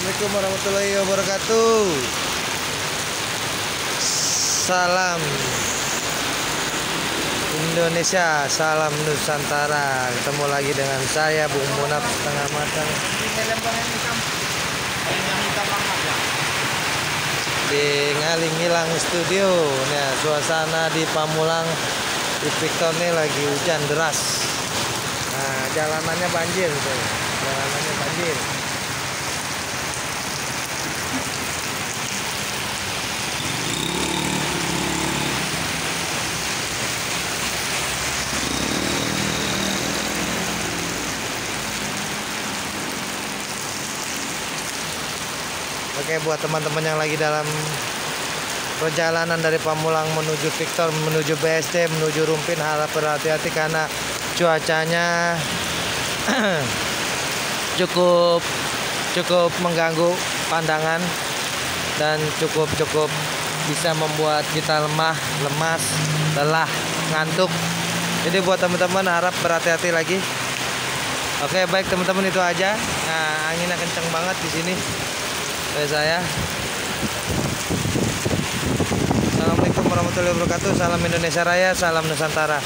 Assalamualaikum warahmatullahi wabarakatuh. Salam Indonesia, salam Nusantara. Ketemu lagi dengan saya Bung Munaf setengah matang di Ngaling Ngilang Studio. Nah, suasana di Pamulang di Victor ini lagi hujan deras. Nah, jalanannya banjir tuh. Jalanannya banjir. Oke, buat teman-teman yang lagi dalam perjalanan dari Pamulang menuju Victor, menuju BSD, menuju Rumpin, harap berhati-hati karena cuacanya cukup mengganggu pandangan dan cukup bisa membuat kita lemah, lemas, lelah, ngantuk. Jadi buat teman-teman harap berhati-hati lagi. Oke, baik teman-teman, itu aja. Nah, anginnya kenceng banget di sini. Saya. Assalamualaikum warahmatullahi wabarakatuh. Salam Indonesia Raya, salam Nusantara.